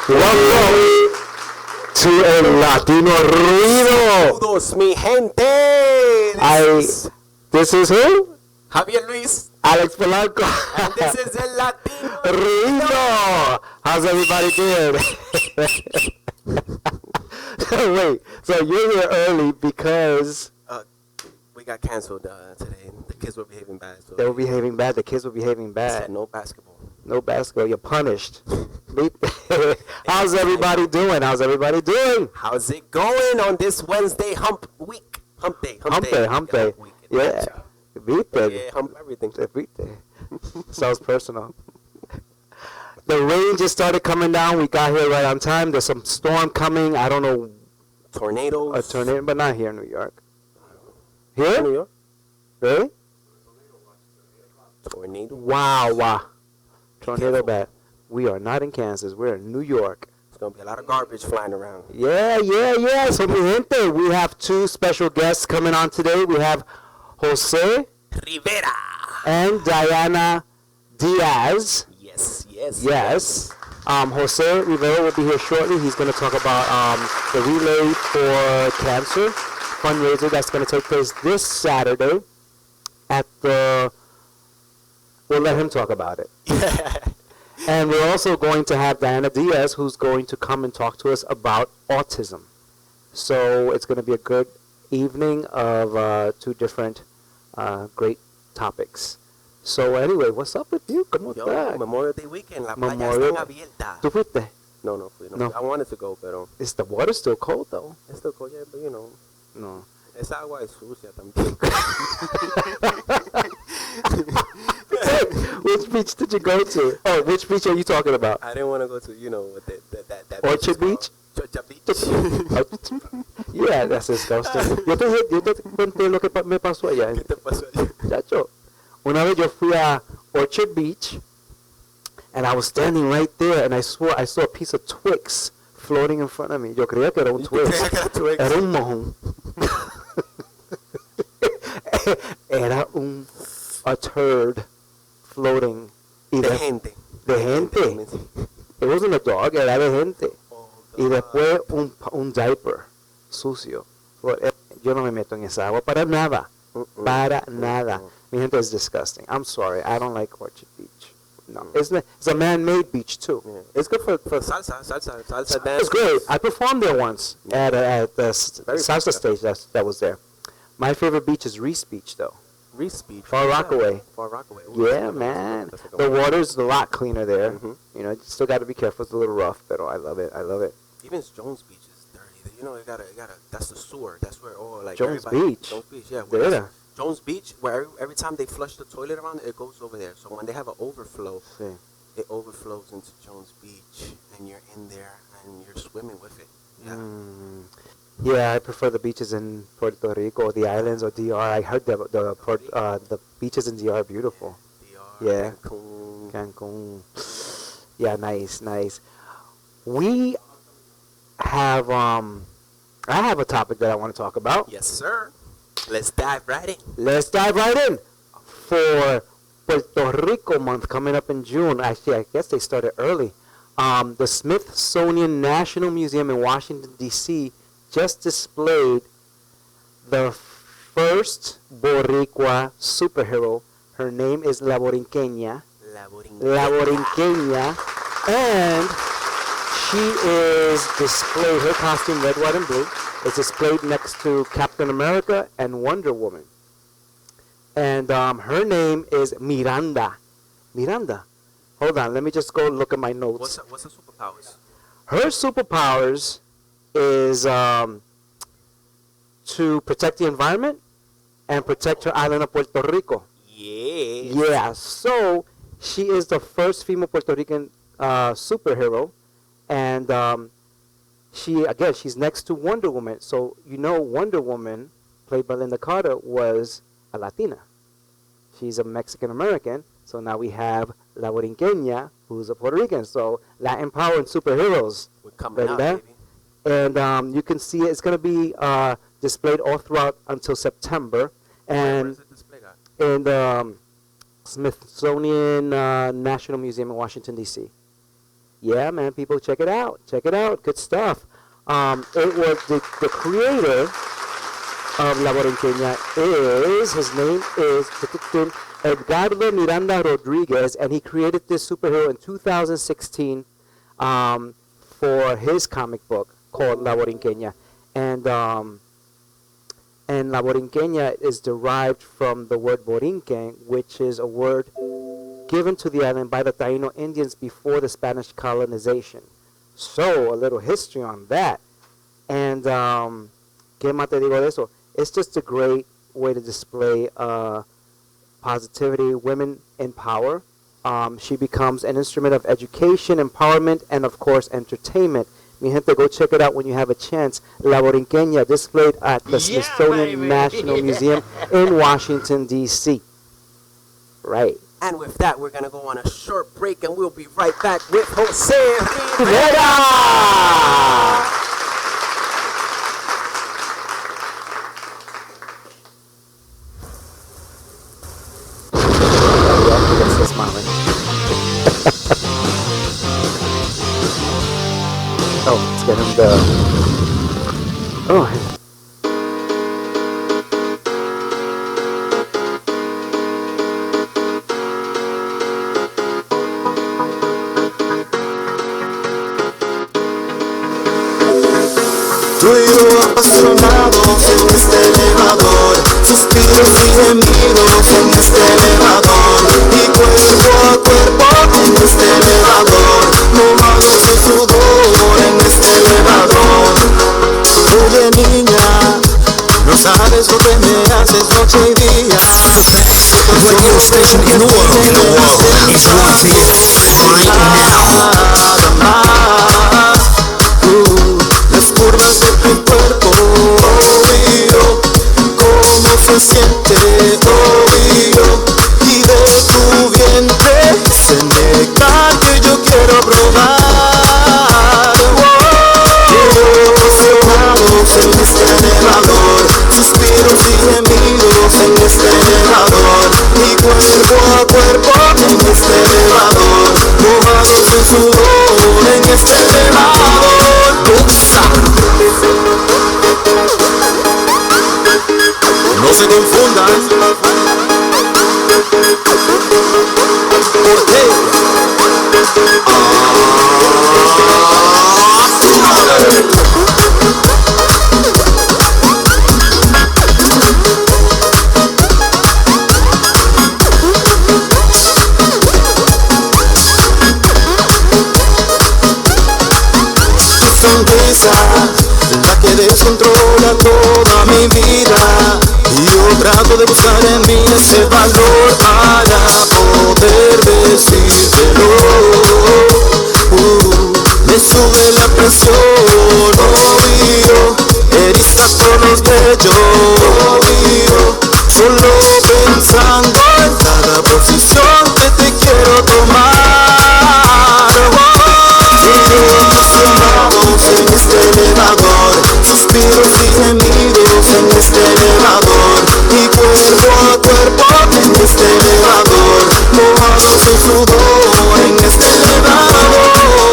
Welcome to El Latino Ruido. Saludos, mi gente. This is who? Javier Luis. Alex Polanco. And this is El Latino Ruido. How's everybody doing? Wait, so you're here early because we got canceled today. The kids were behaving bad. So they were behaving bad. The kids were behaving bad. Said no basketball. No basketball. You're punished. How's everybody doing? How's everybody doing? How's it going on this Wednesday hump week? Hump day. Yeah. Viste. Yeah, hump everything. Sounds personal. The rain just started coming down. We got here right on time. There's some storm coming. I don't know. Tornadoes. A tornado, but not here in New York. Here? New York? Really? Tornado. Wow. Tornado bad. We are not in Kansas. We're in New York. There's going to be a lot of garbage flying around. Yeah. So, mi gente, we have two special guests coming on today. We have Jose Rivera. and Diana Diaz. Yes. Jose Rivera will be here shortly. He's going to talk about the relay for cancer fundraiser that's going to take place this Saturday at the... We'll let him talk about it. And we're also going to have Diana Diaz, who's going to come and talk to us about autism. So it's going to be a good evening of two different great topics. So anyway, what's up with you? ¿Cómo estás? Memorial Day weekend, la playa están abierta. ¿Tú fuiste? No. I wanted to go, pero... Is the water still cold, though? It's still cold, yeah, but you know. No. Esa agua es sucia también. Which beach did you go to? Oh, which beach are you talking about? I didn't want to go to, that Orchard Beach? Georgia Beach. Yeah, that's disgusting. Yo te conté lo que me pasó allá. ¿Qué te pasó allá? Chacho, una vez yo fui a Orchard Beach, and I was standing right there, and I saw a piece of Twix floating in front of me. Yo creía que era un Twix. Era un mojón. Era a turd floating. De gente. It wasn't a dog, era de gente. Y después un diaper sucio. Yo no me meto en esa agua para nada. Para nada. Mi gente is disgusting. I'm sorry. I don't like Orchard Beach. No. It's a man-made beach, too. Yeah. It's good for salsa dance. It's great. I performed there once at the salsa stage that was there. My favorite beach is Reese Beach, though. Reese Beach. Far Rockaway. Ooh, Yeah, man. The water's a lot cleaner there. Mm-hmm. You know, you still got to be careful. It's a little rough, but I love it. Even Jones Beach is dirty. You know, it gotta. That's the sewer. That's where all like Jones Beach, yeah. Jones Beach, where every time they flush the toilet around, it goes over there. So when they have an overflow, it overflows into Jones Beach, and you're in there and you're swimming with it. Yeah. Yeah, I prefer the beaches in Puerto Rico or the islands or DR. I heard the beaches in DR are beautiful. DR, yeah. Cancun. Yeah, nice. We have I have a topic that I want to talk about. Yes, sir. Let's dive right in. For Puerto Rico month coming up in June. Actually, I guess they started early. The Smithsonian National Museum in Washington, D.C. just displayed the first Boricua superhero. Her name is La Borinqueña. And she is displayed, her costume, red, white, and blue, is displayed next to Captain America and Wonder Woman. And her name is Miranda. Hold on, let me just go look at my notes. What's her superpowers? Her superpowers is to protect the environment and protect her island of Puerto Rico. Yeah, so she is the first female Puerto Rican superhero, and she's next to Wonder Woman. So Wonder Woman, played by Linda Carter, was a Latina. She's a Mexican American. So now we have La Borinqueña, who's a Puerto Rican. So Latin power and superheroes. We're coming out, baby. And you can see it's going to be displayed all throughout until September. And where is it displayed at? In the Smithsonian National Museum in Washington, D.C. Yeah, man, people, check it out. Check it out. Good stuff. It was the creator of La Borinqueña his name is Edgardo Miranda Rodriguez, and he created this superhero in 2016 for his comic book called La Borinqueña. And La Borinqueña is derived from the word Borinquen, which is a word given to the island by the Taino Indians before the Spanish colonization. So, a little history on that. And, ¿qué más te digo de eso? It's just a great way to display positivity, women in power. She becomes an instrument of education, empowerment, and, of course, entertainment. Mi gente, go check it out when you have a chance. La Borinqueña, displayed at the Smithsonian National Museum in Washington, D.C. Right. And with that, we're going to go on a short break, and we'll be right back with Jose Rivera. Oh, let's get him the... Oh, tú y yo apasionados en este elevador, suspiros y gemidos en este elevador, y cuerpo a cuerpo en este elevador, mojados de sudor en este elevador. Oye niña, no sabes lo que me haces noche y día. Radio station in the world is live right now. Las curvas de tu cuerpo, oído, cómo se siente, oído, y de tu vientre se néctar que yo quiero probar. Apasionados en este elevador, suspiros y gemidos en este elevador, y cuerpo a cuerpo en este elevador, mojados de sudor en este elevador. No se confundan. ¿Por qué? Tu sonrisa, la que descontrola toda mi vida, y yo trato de buscar en mí ese valor para poder decírtelo. Me sube la presión, oído, eriza tonos bellos, oído, solo pensando en cada posición que te quiero tomar. Emocionados en este elevador, suspiros y gemidos en este elevador, y cuerpo a cuerpo en este elevador, mojados en sudor en este elevador.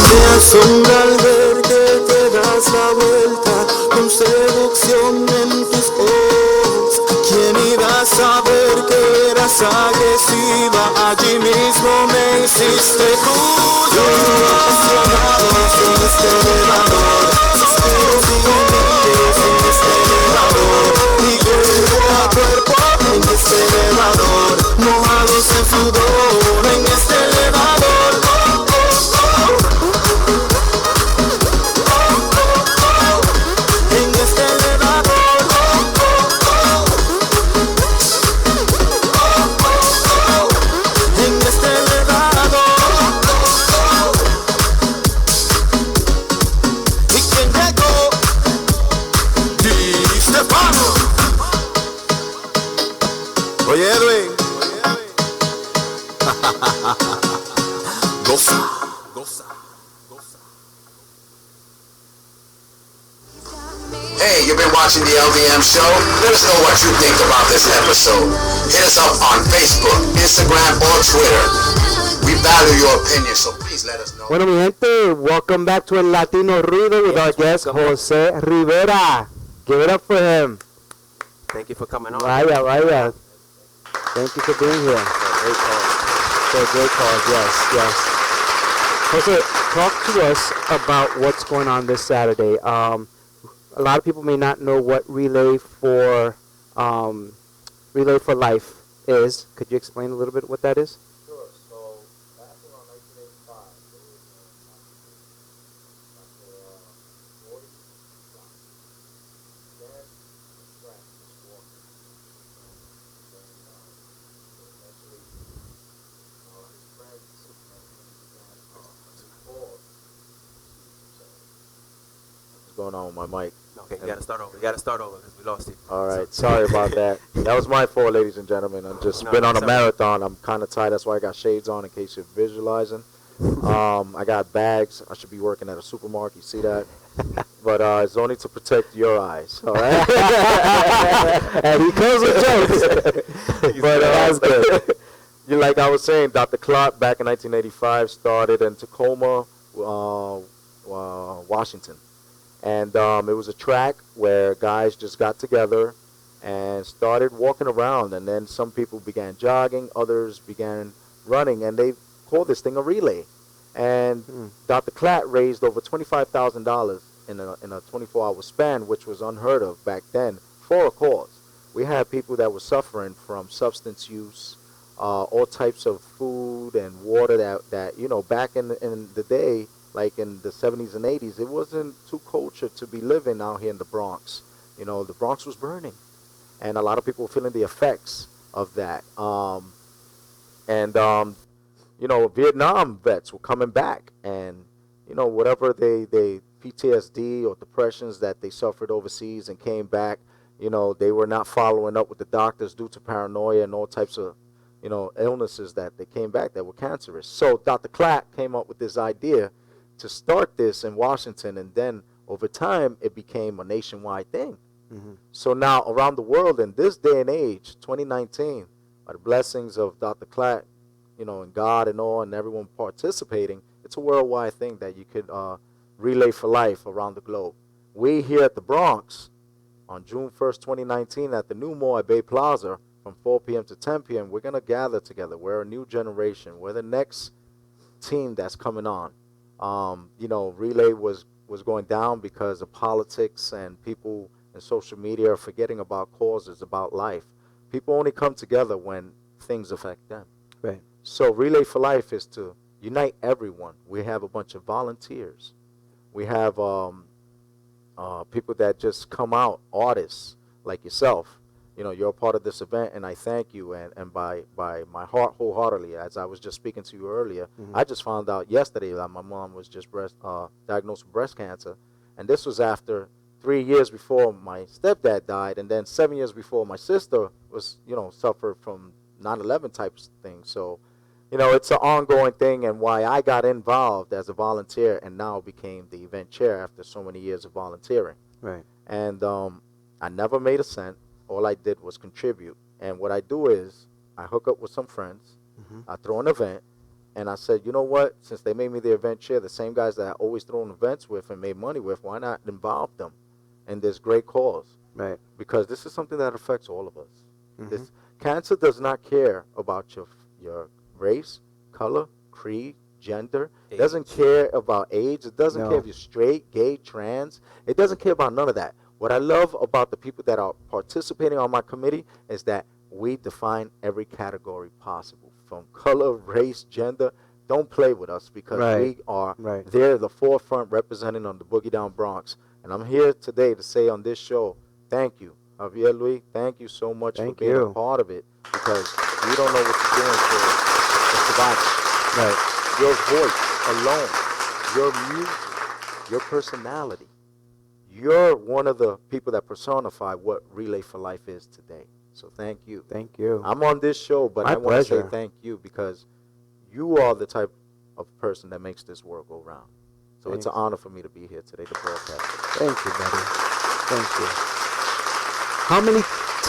Me asombra al ver que te das la vuelta con seducción en tus ojos. ¿Quién iba a saber que eras agresiva? Allí mismo me hiciste tuyo. Apasionados en este elevador, suspiros y gemidos en este elevador, y cuerpo a cuerpo en este elevador, mojados en sudor en este elevador. En este elevador. En este elevador. ¿Y quién llegó? DStefano. Oye, Edwin. Goza, goza, goza. Hey, you've been watching the LDM show? Let us know what you think about this episode. Hit us up on Facebook, Instagram, or Twitter. We value your opinion, so please let us know. Bueno, mi gente, welcome back to El Latino Ruido with our guest, Jose Rivera. Give it up for him. Thank you for coming on. Vaya. Thank you for being here. Great cause, yes. Jose, talk to us about what's going on this Saturday. A lot of people may not know what Relay for Life is. Could you explain a little bit what that is? Sure. So back around 1985, there was What's going on with my mic? Okay, you gotta start over because we lost it. All right, sorry about that. That was my fault, ladies and gentlemen. I've just been on a marathon. I'm kind of tired. That's why I got shades on in case you're visualizing. I got bags. I should be working at a supermarket. You see that? But it's only to protect your eyes. All right. And he comes with jokes. But that's good. Like I was saying, Dr. Clot back in 1985 started in Tacoma, Washington. And it was a track where guys just got together and started walking around. And then some people began jogging, others began running, and they called this thing a relay. And Dr. Clat raised over $25,000 in a 24-hour span, which was unheard of back then, for a cause. We had people that were suffering from substance use, all types of food and water that back in the day, like in the 70s and 80s, it wasn't too cultured to be living out here in the Bronx. The Bronx was burning, and a lot of people were feeling the effects of that. Vietnam vets were coming back, and whatever they PTSD or depressions that they suffered overseas and came back, they were not following up with the doctors due to paranoia and all types of illnesses that they came back that were cancerous. So Dr. Clack came up with this idea to start this in Washington, and then over time it became a nationwide thing. Mm-hmm. So now around the world in this day and age, 2019, by the blessings of Dr. Clack, and God and all, and everyone participating, it's a worldwide thing that you could relay for life around the globe. We here at the Bronx, on June 1st, 2019, at the New Mall at Bay Plaza, from 4 p.m. to 10 p.m., we're going to gather together. We're a new generation. We're the next team that's coming on. Relay was going down because of politics, and people in social media are forgetting about causes, about life. People only come together when things affect them. Right. So Relay for Life is to unite everyone. We have a bunch of volunteers. We have people that just come out, artists like yourself. You're a part of this event, and I thank you. And by my heart, wholeheartedly, as I was just speaking to you earlier, I just found out yesterday that my mom was just diagnosed with breast cancer. And this was after 3 years before my stepdad died, and then 7 years before my sister was, suffered from 9/11 type things. So, it's an ongoing thing, and why I got involved as a volunteer and now became the event chair after so many years of volunteering. Right. And I never made a cent. All I did was contribute. And what I do is I hook up with some friends. I throw an event. And I said, you know what? Since they made me the event chair, the same guys that I always thrown events with and made money with, why not involve them in this great cause? Right. Because this is something that affects all of us. This cancer does not care about your race, color, creed, gender. It doesn't care about age. It doesn't care if you're straight, gay, trans. It doesn't care about none of that. What I love about the people that are participating on my committee is that we define every category possible, from color, race, gender. Don't play with us, because we are there, the forefront, representing on the Boogie Down Bronx. And I'm here today to say on this show, thank you, Javier Luis. Thank you so much for being a part of it, because you don't know what you're doing for survival. Right. Your voice alone, your music, your personality. You're one of the people that personify what Relay for Life is today. So thank you. Thank you. I'm on this show, but I want to say thank you, because you are the type of person that makes this world go round. So it's an honor for me to be here today to broadcast. Thank you, buddy. Thank you. How many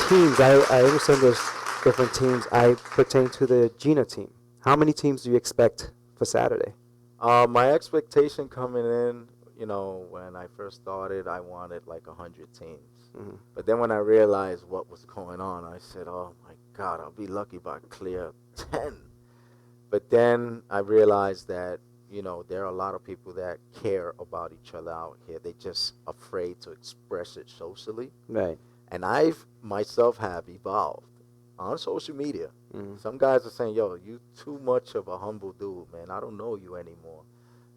teams? I understand there's different teams. I pertain to the Gina team. How many teams do you expect for Saturday? My expectation coming in, when I first started, I wanted like 100 teams. Mm-hmm. But then when I realized what was going on, I said, oh my God, I'll be lucky if I clear 10. But then I realized that, there are a lot of people that care about each other out here. They just afraid to express it socially. Right. And myself have evolved on social media. Mm-hmm. Some guys are saying, yo, you too much of a humble dude, man. I don't know you anymore.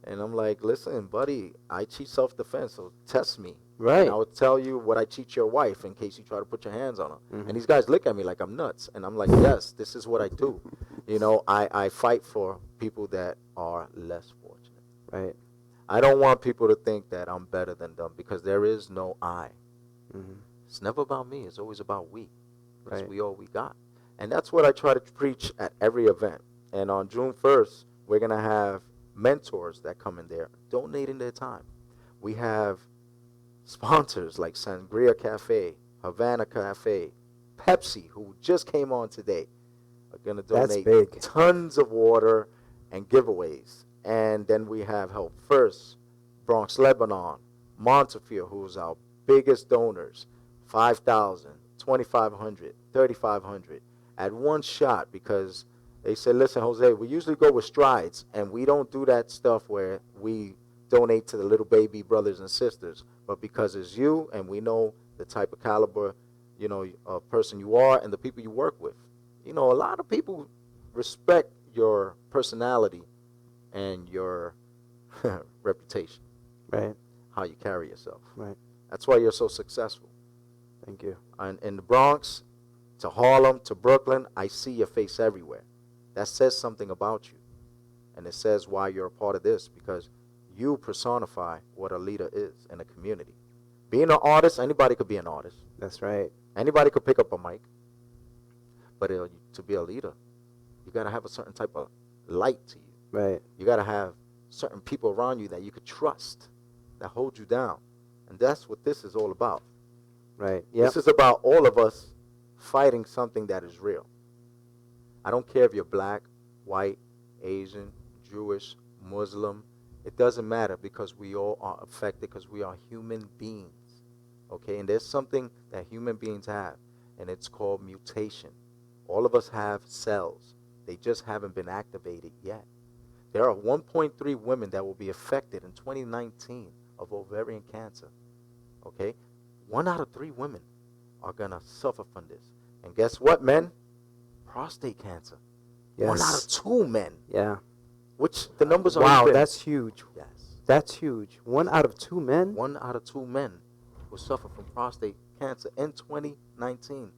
And I'm like, listen, buddy, I teach self-defense, so test me. Right. And I would tell you what I teach your wife in case you try to put your hands on her. Mm-hmm. And these guys look at me like I'm nuts. And I'm like, yes, this is what I do. I fight for people that are less fortunate. Right. I don't want people to think that I'm better than them because there is no I. Mm-hmm. It's never about me. It's always about we. Because Right. we all we got. And that's what I try to preach at every event. And on June 1st, we're going to have mentors that come in there donating their time. We have sponsors like Sangria Cafe, Havana Cafe, Pepsi, who just came on today, are going to That's donate big. tons of water and giveaways. And then we have Help First, Bronx, Lebanon, Montefiore, who's our biggest donors, 5,000, 2,500, 3,500 at one shot because they said, listen, Jose, we usually go with strides, and we don't do that stuff where we donate to the little baby brothers and sisters. But because it's you, and we know the type of caliber, of person you are and the people you work with. A lot of people respect your personality and your reputation, Right. how you carry yourself. Right. That's why you're so successful. Thank you. And in the Bronx, to Harlem, to Brooklyn, I see your face everywhere. That says something about you. And it says why you're a part of this, because you personify what a leader is in a community. Being an artist, anybody could be an artist. That's right. Anybody could pick up a mic. But to be a leader, you got to have a certain type of light to you. Right. You got to have certain people around you that you could trust, that hold you down. And that's what this is all about. Right. Yeah. This is about all of us fighting something that is real. I don't care if you're black, white, Asian, Jewish, Muslim. It doesn't matter because we all are affected because we are human beings. Okay? And there's something that human beings have, and it's called mutation. All of us have cells. They just haven't been activated yet. There are 1.3 women that will be affected in 2019 of ovarian cancer. Okay? 1 out of 3 women are going to suffer from this. And guess what, men? Prostate cancer. Yes. 1 out of 2 men. Yeah. Which the numbers are. Wow, that's huge. Yes. That's huge. 1 out of 2 men? 1 out of 2 men will suffer from prostate cancer in 2019.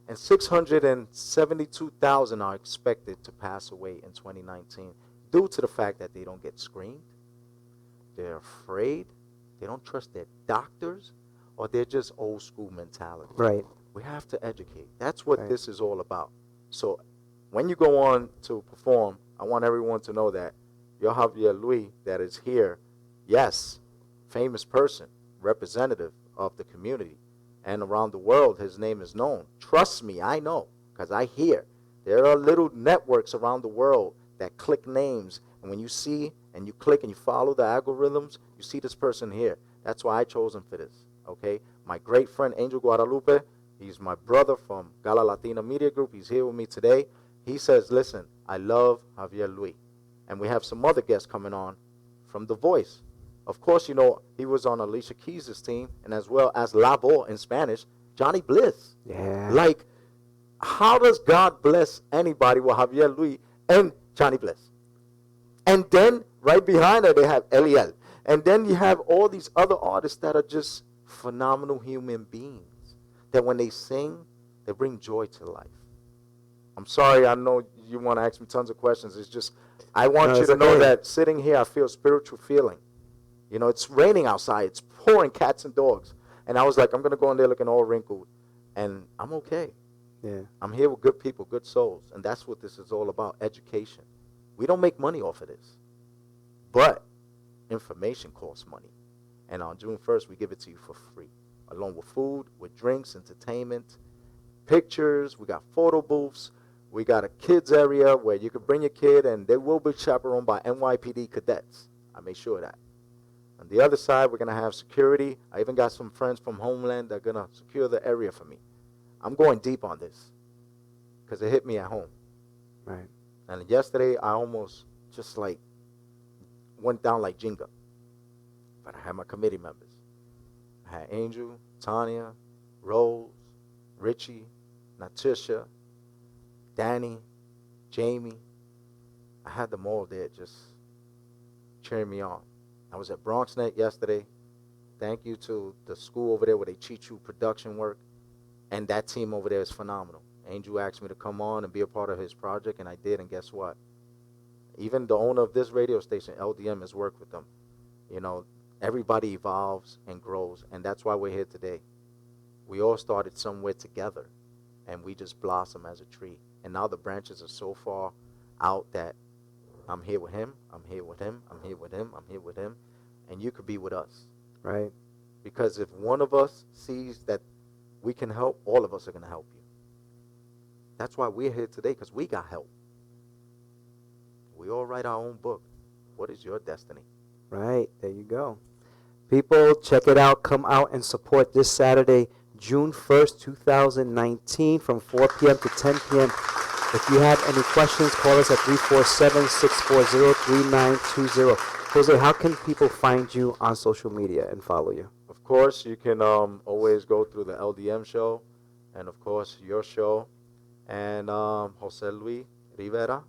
And 672,000 are expected to pass away in 2019 due to the fact that they don't get screened, they're afraid, they don't trust their doctors, or they're just old school mentality. Right. We have to educate. That's what Right. this is all about. So when you go on to perform, I want everyone to know that your Javier Luis that is here, yes, famous person, representative of the community, and around the world his name is known. Trust me, I know, because I hear. There are little networks around the world that click names, and when you see and you click and you follow the algorithms, you see this person here. That's why I chose him for this, okay? My great friend Angel Guadalupe, he's my brother from Gala Latino Media Group. He's here with me today. He says, listen, I love Javier Luis. And we have some other guests coming on from The Voice. Of course, he was on Alicia Keys' team, and as well as La Voz in Spanish, Johnny Bliss. Yeah. Like, how does God bless anybody with Javier Luis and Johnny Bliss? And then, right behind her, they have Eliel. And then you have all these other artists that are just phenomenal human beings, that when they sing, they bring joy to life. I'm sorry, I know you want to ask me tons of questions. It's just, I want you to know that sitting here, I feel spiritual feeling. It's raining outside. It's pouring cats and dogs. And I was like, I'm going to go in there looking all wrinkled. And I'm okay. Yeah. I'm here with good people, good souls. And that's what this is all about, education. We don't make money off of this. But information costs money. And on June 1st, we give it to you for free, along with food, with drinks, entertainment, pictures. We got photo booths. We got a kids area where you can bring your kid, and they will be chaperoned by NYPD cadets. I made sure of that. On the other side, we're going to have security. I even got some friends from Homeland that are going to secure the area for me. I'm going deep on this because it hit me at home. Right. And yesterday, I almost just like went down like Jenga. But I had my committee members. I had Angel, Tanya, Rose, Richie, Natisha, Danny, Jamie. I had them all there just cheering me on. I was at BronxNet yesterday. Thank you to the school over there where they teach you production work. And that team over there is phenomenal. Angel asked me to come on and be a part of his project, and I did, and guess what? Even the owner of this radio station, LDM, has worked with them. You know, everybody evolves and grows, and that's why we're here today. We all started somewhere together, and we just blossom as a tree. And now the branches are so far out that I'm here with him, I'm here with him, I'm here with him, I'm here with him, and you could be with us. Right. Because if one of us sees that we can help, all of us are going to help you. That's why we're here today, because we got help. We all write our own book. What is your destiny? Right. There you go. People, check it out. Come out and support this Saturday, June 1st, 2019, from 4 p.m. to 10 p.m. If you have any questions, call us at 347-640-3920. Jose, how can people find you on social media and follow you? Of course, you can always go through the LDM show, and of course, your show, and Jose Luis Rivera.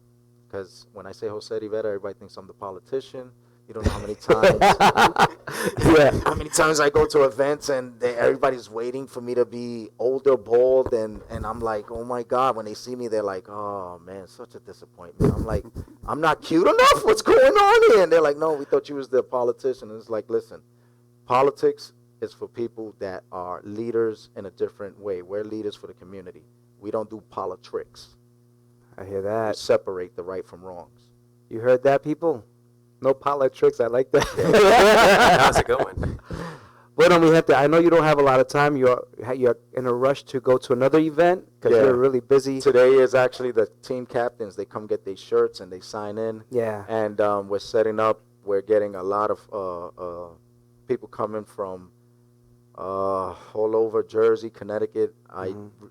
Because when I say Jose Rivera, everybody thinks I'm the politician. You don't know how many times. How many times I go to events and everybody's waiting for me to be older, bald, and I'm like, oh my God. When they see me, they're like, oh man, such a disappointment. I'm like, I'm not cute enough. What's going on here? And they're like, no, we thought you was the politician. And it's like, listen, politics is for people that are leaders in a different way. We're leaders for the community. We don't do politics. I hear that. We separate the right from wrongs. You heard that, people? No politics. I like that. How's it going? Well, we have to. I know you don't have a lot of time. You're in a rush to go to another event because you're really busy. Today is actually the team captains. They come get their shirts and they sign in. Yeah. And we're setting up. We're getting a lot of people coming from all over Jersey, Connecticut.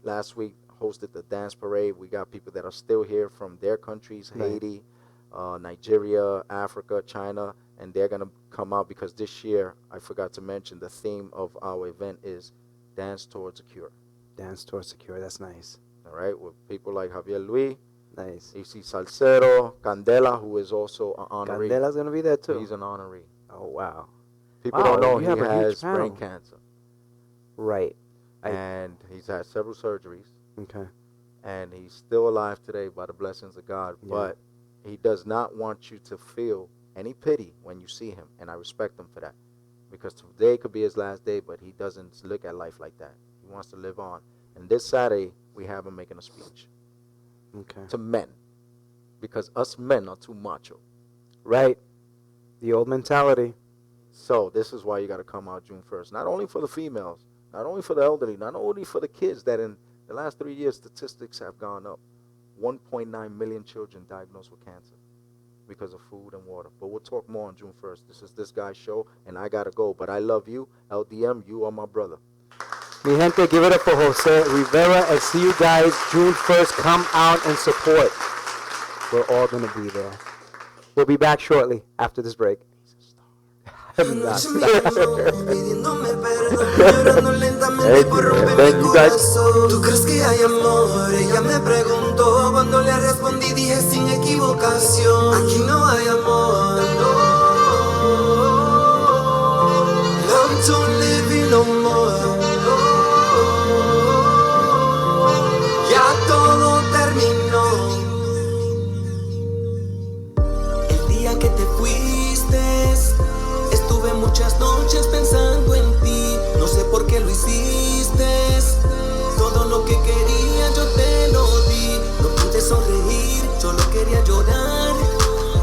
Last week hosted the dance parade. We got people that are still here from their countries, Haiti, Nigeria, Africa, China, and they're going to come out because this year, I forgot to mention, the theme of our event is Dance Towards a Cure. Dance Towards a Cure, that's nice. All right, with people like Javier Luis, nice. AC Salcero, Candela, who is also an honoree. Candela's going to be there too. He's an honoree. Oh, wow. People don't know he have a huge has brain panel. cancer. Right. And he's had several surgeries. Okay. And he's still alive today by the blessings of God. Yeah. But he does not want you to feel any pity when you see him. And I respect him for that. Because today could be his last day, but he doesn't look at life like that. He wants to live on. And this Saturday, we have him making a speech. Okay. To men. Because us men are too macho. Right. The old mentality. So this is why you got to come out June 1st. Not only for the females, not only for the elderly, not only for the kids that in the last 3 years, statistics have gone up. 1.9 million children diagnosed with cancer because of food and water. But we'll talk more on June 1st. This is this guy's show, and I got to go. But I love you. LDM, you are my brother. Mi gente, give it up for Jose Rivera, and see you guys June 1st. Come out and support. We're all going to be there. We'll be back shortly after this break. Thank you guys. Tú crees que hay amor, ella me preguntó. Cuando le respondí dije sin equivocación, aquí no hay amor, no. Love don't live in no more, no. Ya todo terminó. El día que te fuiste, estuve muchas noches pensando en ti. No sé por qué lo hiciste. Todo lo que quería yo te lo di. No pude sonreír, solo quería llorar.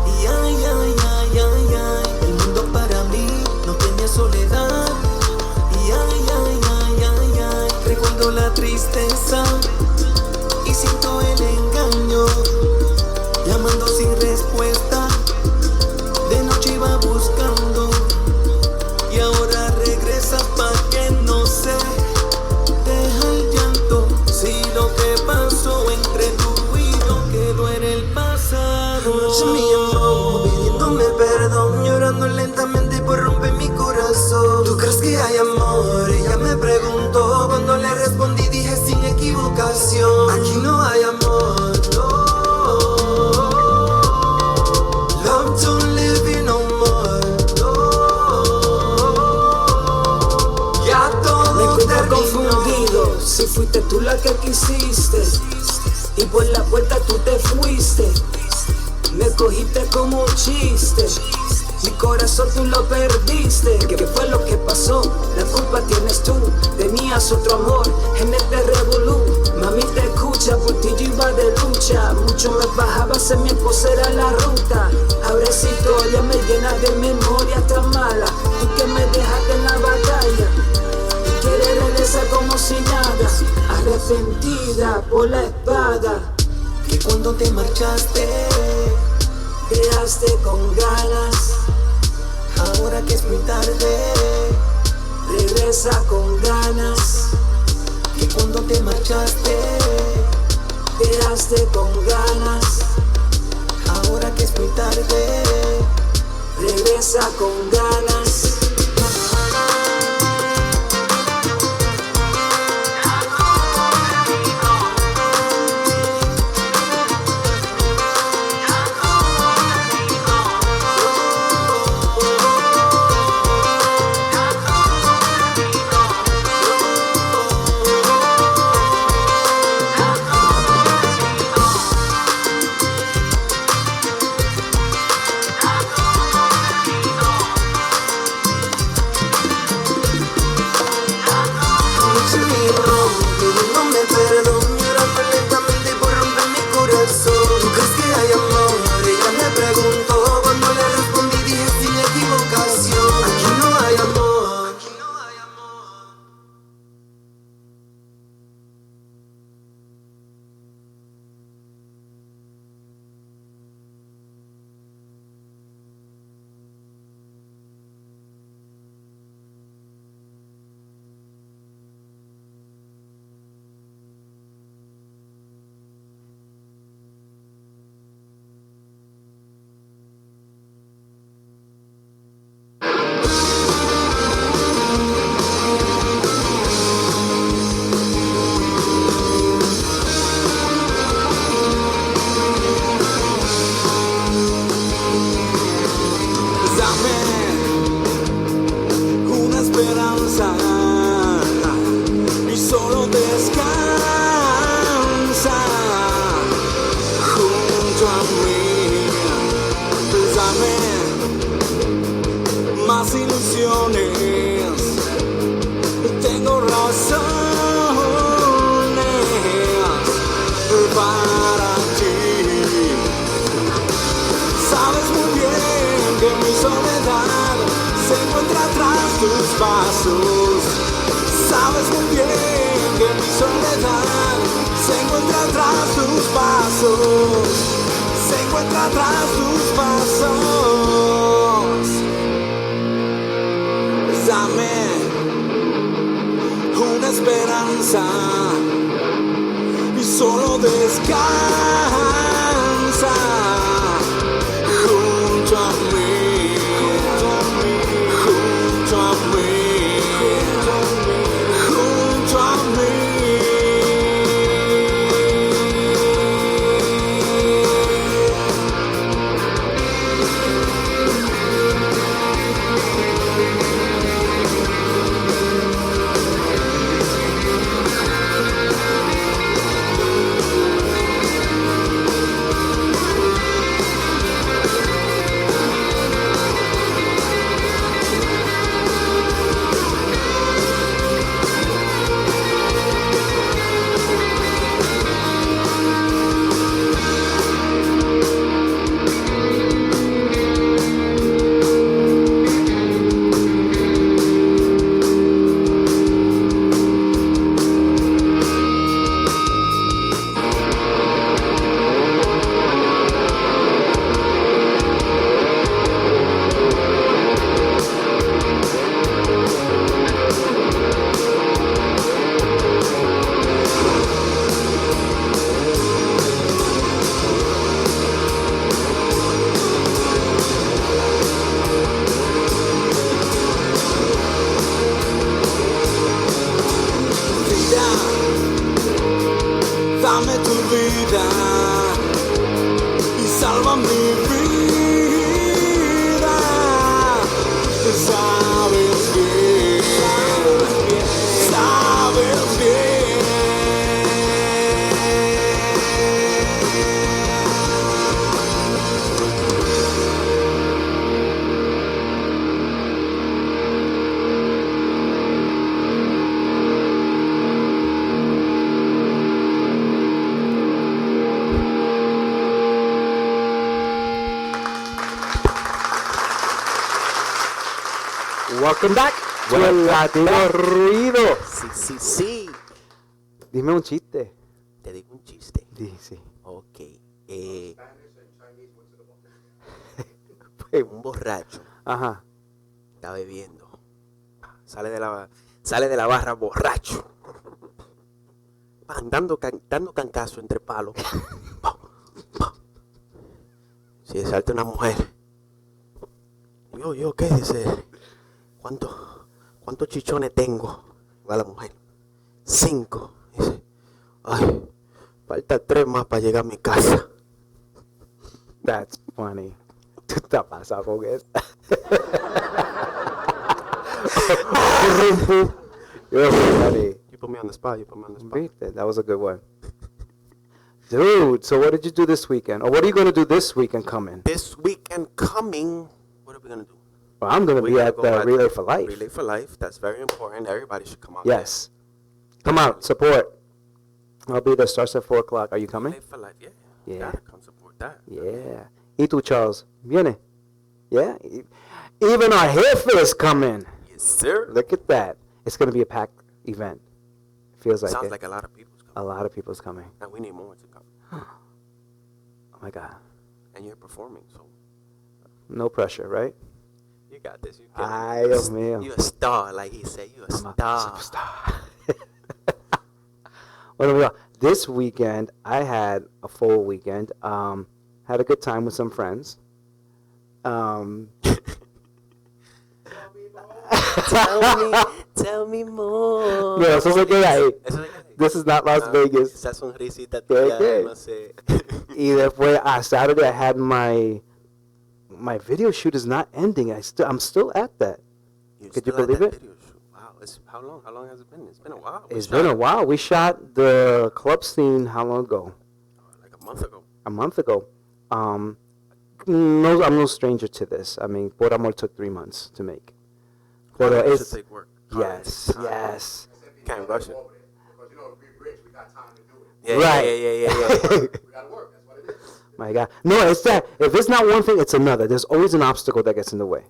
Y ay, ay, ay, ay, ay. El mundo para mí no tenía soledad. Y ay, ay, ay, ay, ay. Recuerdo la tristeza y siento el engaño. extraño, llamando sin respuesta, de noche iba buscando, y ahora regresas pa' que no sé, deja el llanto, si lo que pasó entre tú y yo quedó en el pasado. Anoche me llamó, pidiéndome perdón, llorando lentamente por romper mi corazón. ¿Tú crees que hay amor? Ella me preguntó, cuando le respondí dije sin equivocación, aquí no hay amor, no. Love don't live no more, no. Ya todo me encuentro confundido, si fuiste tú la que quisiste y por la puerta tú te fuiste. Me cogiste como un chiste, mi corazón tú lo perdiste. ¿Qué fue lo que pasó? La culpa tienes tú, tenías otro amor en este revolú. Mami te escucha, por ti yo iba de lucha. Mucho me bajaba, ser mi esposa era la ruta. Ahora esa historia me llena de memoria tan mala. Tú que me dejaste en la batalla y quieres regresar como si nada, arrepentida por la espada. Que cuando te marchaste, dejaste con ganas, ahora que es muy tarde, regresa con ganas. Que cuando te marchaste, dejaste con ganas, ahora que es muy tarde, regresa con ganas. Sabes muy bien que mi soledad se encuentra tras tus pasos, se encuentra tras tus pasos. Dame una esperanza y solo descansa junto a mí, junto a mí. Dame tu vida y salva mi vida. Sabes bien, sabes bien. Welcome back to el Latino Ruido. Sí. Dime un chiste. Te digo un chiste. Sí. Ok. Un borracho Ajá. está bebiendo. Sale de la barra borracho. Dando cancazo entre palos. Si salta una mujer. Yo, ¿qué dice? ¿Cuántos chichones tengo? Va la mujer. 5. Dice, ay, falta 3 más para llegar a mi casa. That's funny. Tú te pasas con eso. You're funny. You put me on the spot. Viste, that was a good one. Dude, so what did you do this weekend? Or what are you going to do this weekend coming? This weekend coming, what are we going to do? Well, I'm going to be at the Relay for Life. Relay for Life. That's very important. Everybody should come out. Yes. Come out, support. I'll be there. Starts at 4 o'clock. Are you coming? Relay for Life, yeah. Yeah. Gotta come support that. Yeah. ¿Y tú, Charles? ¿Viene? Yeah. Even our jefe is coming. Yes, sir. Look at that. It's going to be a packed event. Feels like Sounds it. like a lot of people's coming. A lot of people's coming. And we need more to come. Oh, my God. And you're performing, so No pressure, right? you got this. Ay, Dios mío. You a star, like he said. You a I'm a star. superstar. Well, this weekend, I had a full weekend. Had a good time with some friends. Tell me more. No, eso se queda ahí. This is not Las Vegas. Esa sonrisita ¿Qué, tuya, qué? no sé. Y después, Saturday, I had my video shoot is not ending. I'm still at that. Could you believe it? Wow. How long? How long has it been? It's been a while. It's been a while. We shot the club scene how long ago? Like a month ago. A month ago. No, I'm no stranger to this. I mean, Por Amor took 3 months to make. But It it's should take work. yes, yes. Can't rush it. Because, you know, we're rich, we got time to do it. Yeah, Right. yeah. We got to work, that's what it is. My God. No, it's that. If it's not one thing, it's another. There's always an obstacle that gets in the way.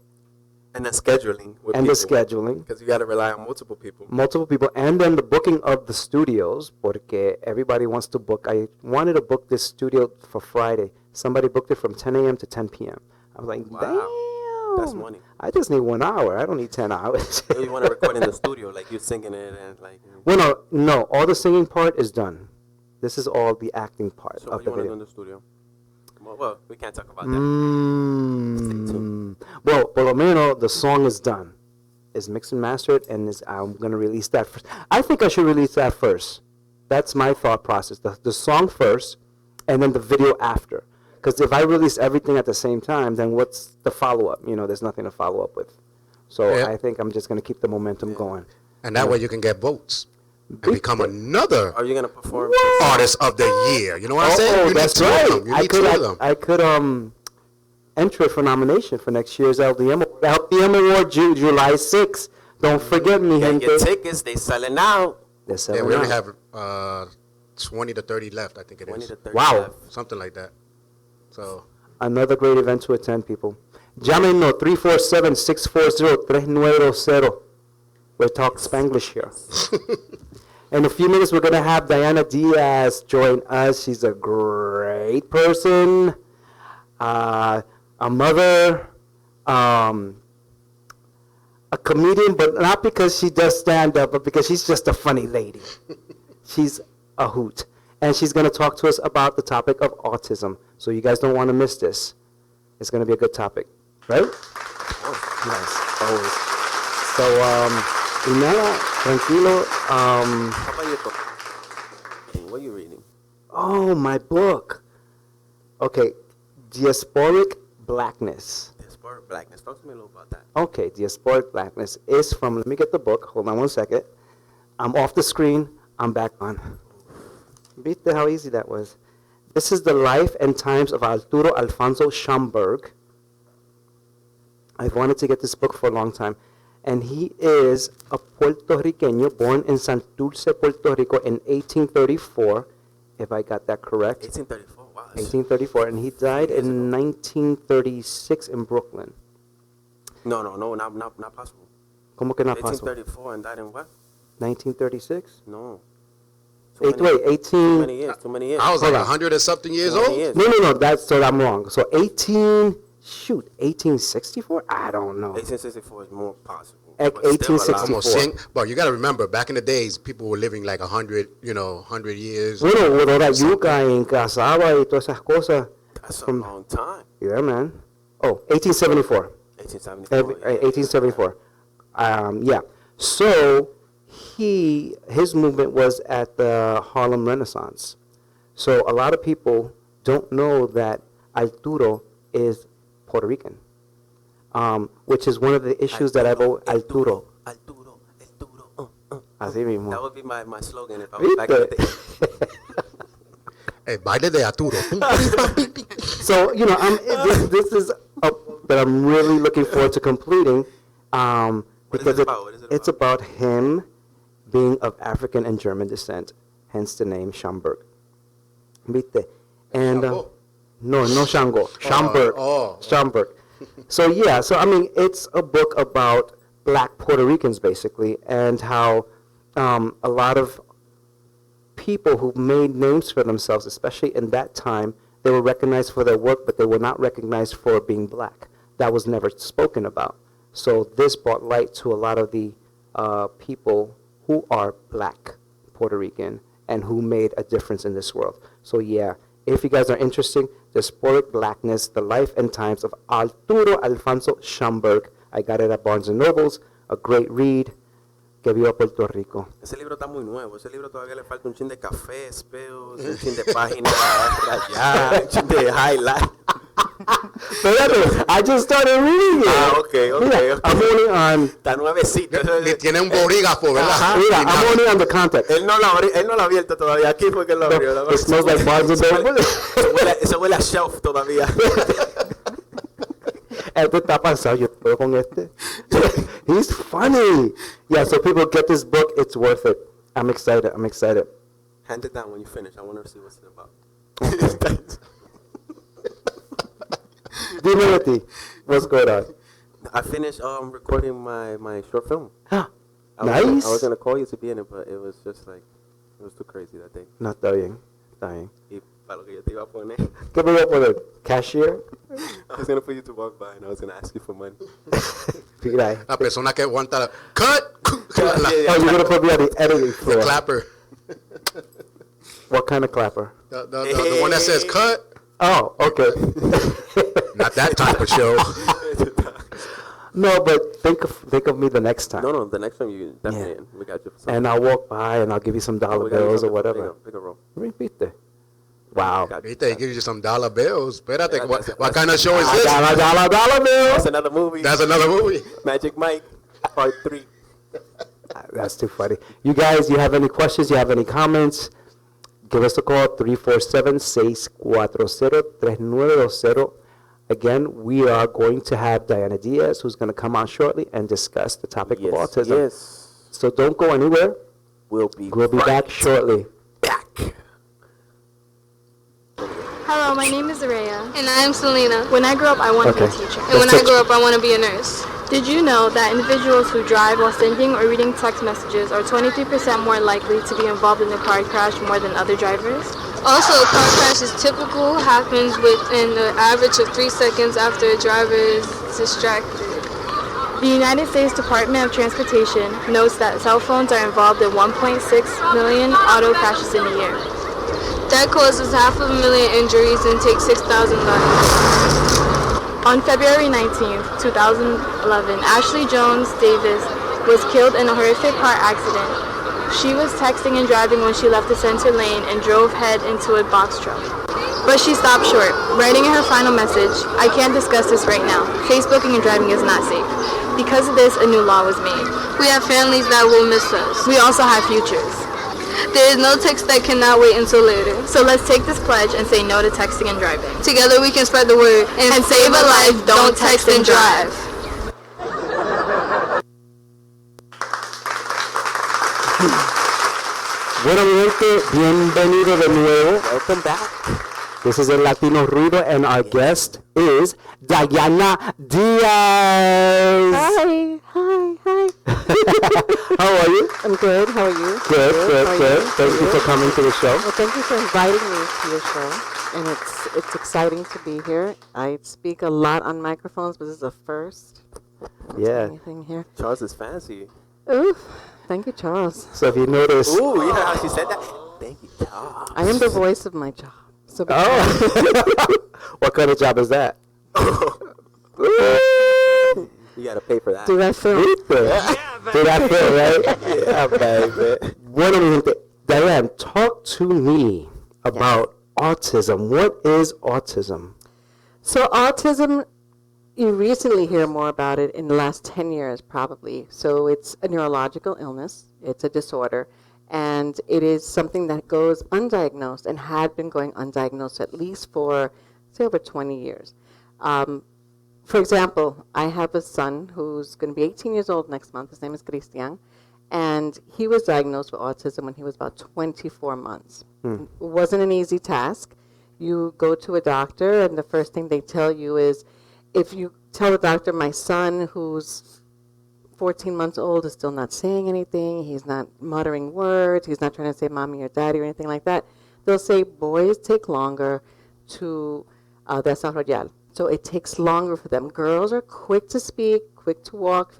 And the scheduling. With And the people. scheduling. Because you got to rely on multiple people. Multiple people. And then the booking of the studios. Porque everybody wants to book. I wanted to book this studio for Friday. Somebody booked it from 10 a.m. to 10 p.m. I was like, Wow. damn. That's money. I just need 1 hour. I don't need 10 hours. So you want to record in the studio, like you singing it and like. Well, no. All the singing part is done. This is all the acting part So of what you the want to do video. in the studio? Well, we can't talk about that. Stay tuned. Well, por lo menos the song is done. It's mixed and mastered, and I'm going to release that first. I think I should release that first. That's my thought process. The song first, and then the video after. Because if I release everything at the same time, then what's the follow-up? You know, there's nothing to follow up with. So Yeah. I think I'm just going to keep the momentum going. And that way you can get votes and become another Are you going to perform? artist of the year. You know what I'm saying? Oh, You that's need two right. of them. You I need two of could, them. I could enter for nomination for next year's LDM Award, July 6th. Don't forget me, Get your gente. tickets. They selling out. They're Yeah, selling we only out. have 20 to 30 left, I think it 20 is. to 30 Wow. left. Something like that. So, Another great event to attend, people. Llámenos 347-640-3900. We talk Spanglish here. In a few minutes, we're going to have Diana Diaz join us. She's a great person, a mother, a comedian, but not because she does stand-up, but because she's just a funny lady. She's a hoot. And she's going to talk to us about the topic of autism. So you guys don't want to miss this. It's going to be a good topic, right? Yes, always. So, y nada, tranquilo. How about your book? What are you reading? Oh, my book. Okay, Diasporic Blackness. Diasporic Blackness. Talk to me a little about that. Okay, Diasporic Blackness is from, let me get the book. Hold on one second. I'm off the screen. I'm back on. Beat how easy that was. This is the life and times of Arturo Alfonso Schomburg. I've wanted to get this book for a long time. And he is a Puerto Riqueño born in Santurce, Puerto Rico in 1834, if I got that correct. 1834, wow. 1834, and he died in 1936 in Brooklyn. No, not possible. ¿Cómo que not possible? 1834 and died in what? 1936? No. Wait, Too many years. I was like 100 and something years old. No, so I'm wrong. So 1864? I don't know. 1864 is more possible. 1864. But you got to remember, back in the days, people were living like 100 years. Bueno, with all that yuca y cassava y todas esas cosas. That's a long time. Yeah, man. Oh, 1874. 1874. 1874. Yeah. So his movement was at the Harlem Renaissance. So a lot of people don't know that Arturo is Puerto Rican, which is one of the issues that I've always... Arturo. Así mismo. That would be my slogan if I was back in the day. El baile de Arturo. So, this is that I'm really looking forward to completing, because it's about him being of African and German descent, hence the name Schomburg. ¿Viste? And no Shango, Schomburg. Schomburg. So I mean, it's a book about black Puerto Ricans basically, and how a lot of people who made names for themselves, especially in that time, they were recognized for their work, but they were not recognized for being black. That was never spoken about. So this brought light to a lot of the people who are black Puerto Rican and who made a difference in this world. So yeah, if you guys are interested, Diasporic Blackness, The Life and Times of Arturo Alfonso Schomburg. I got it at Barnes & Nobles, a great read. Que viva Puerto Rico. Ese libro está muy nuevo. Ese libro todavía le falta un chin de café, spells, un chin de página rayada, un chin de highlight. Espérate, I just started reading it. Okay. Mira, I'm only on... Está nuevecito. Tiene un bolígrafo, ¿verdad? Mira, I'm only on the context. Él no lo ha abierto todavía. Aquí fue que lo abrió. It smells like Barnes & Nobles. Eso huele a shelf todavía. Este está pasado, yo puedo con este. He's funny. Yeah, so people get this book, it's worth it. I'm excited. Hand it down when you finish. I want to see what's it about. Dime, Betty, what's going on? I finished recording my short film. Nice. I was going to call you to be in it, but it was just like, it was too crazy that day. No, está bien. Y para lo que yo te iba a poner. ¿Qué me voy a poner? ¿Cashier? I was going to put you to walk by and I was going to ask you for money. Mira. La persona que aguanta la... Cut! Oh, you're going to put me on the editing floor. The clapper. What kind of clapper? The one that says cut. Oh, okay. Not that type of show. No, but think of me the next time. No, the next time you definitely in. We got you for something. And I'll walk by and I'll give you some dollar bills or whatever. Bigger roll. Repeat. Wow. Viste, he gives you some dollar bills. Espérate, what kind of show is this? Dollar bills. That's another movie. Magic Mike, Part 3. That's too funny. You guys, you have any questions? You have any comments? Give us a call, 347-640-3920. Again, we are going to have Diana Diaz, who's going to come on shortly and discuss the topic of autism. Yes. So don't go anywhere. We'll be back shortly. Hello, my name is Araya. And I am Selena. When I grow up, I want to be a teacher. And when I grow up, I want to be a nurse. Did you know that individuals who drive while sending or reading text messages are 23% more likely to be involved in a car crash more than other drivers? Also, a car crash is typical, happens within an average of 3 seconds after a driver is distracted. The United States Department of Transportation notes that cell phones are involved in 1.6 million auto crashes in a year. That causes 500,000 injuries and takes 6,000 lives. On February 19, 2011, Ashley Jones Davis was killed in a horrific car accident. She was texting and driving when she left the center lane and drove head into a box truck. But she stopped short, writing in her final message, "I can't discuss this right now. Facebooking and driving is not safe." Because of this, a new law was made. We have families that will miss us. We also have futures. There is no text that cannot wait until later. So let's take this pledge and say no to texting and driving. Together we can spread the word And save a life, don't text and drive. Bueno, mi gente, bienvenido de nuevo. Welcome back. This is El Latino Ruido, and our guest is Diana Diaz. Hi. How are you? I'm good. How are you? Good. How are you? Thank you for coming to the show. Well, thank you for inviting me to your show, and it's exciting to be here. I speak a lot on microphones, but this is a first. Yeah. Anything here? Charles is fancy. Ooh, thank you, Charles. So if you notice, Ooh, you know how she said that? Thank you, Charles. I am the voice of my job. So what kind of job is that? You gotta pay for that. do I feel? Did I feel right? Yeah, baby. Bueno, mi gente, Diane, talk to me about autism. What is autism? So autism, you recently hear more about it in the last 10 years, probably. So it's a neurological illness. It's a disorder. And it is something that goes undiagnosed and had been going undiagnosed at least for, say, over 20 years. For example, I have a son who's going to be 18 years old next month. His name is Christian. And he was diagnosed with autism when he was about 24 months. It wasn't an easy task. You go to a doctor, and the first thing they tell you is, if you tell the doctor, my son, who's 14 months old, is still not saying anything, he's not muttering words, he's not trying to say mommy or daddy or anything like that, they'll say boys take longer to desarrollar. So it takes longer for them. Girls are quick to speak, quick to walk,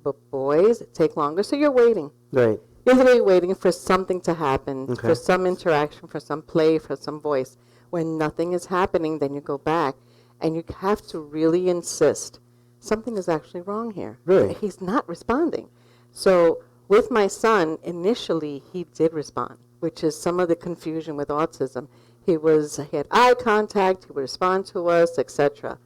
but boys take longer. So you're waiting. Right. You're literally waiting for something to happen, Okay. for some interaction, for some play, for some voice. When nothing is happening, then you go back, and you have to really insist something is actually wrong here. Really? He's not responding. So with my son, initially he did respond, which is some of the confusion with autism. He had eye contact, he would respond to us, etc.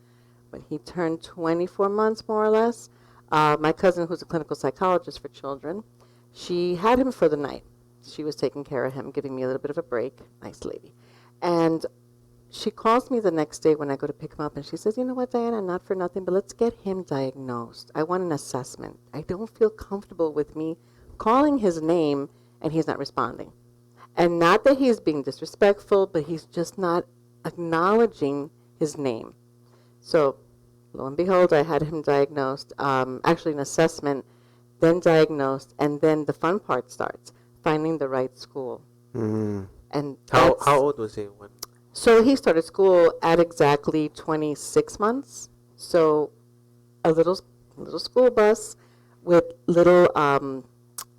When he turned 24 months, more or less, my cousin, who's a clinical psychologist for children, she had him for the night. She was taking care of him, giving me a little bit of a break. Nice lady. And she calls me the next day when I go to pick him up, and she says, you know what, Diana, not for nothing, but let's get him diagnosed. I want an assessment. I don't feel comfortable with me calling his name and he's not responding. And not that he's being disrespectful, but he's just not acknowledging his name. So, lo and behold, I had him diagnosed, actually an assessment, then diagnosed, and then the fun part starts, finding the right school. Mm. And How old was he when? so he started school at exactly 26 months. So a little school bus with little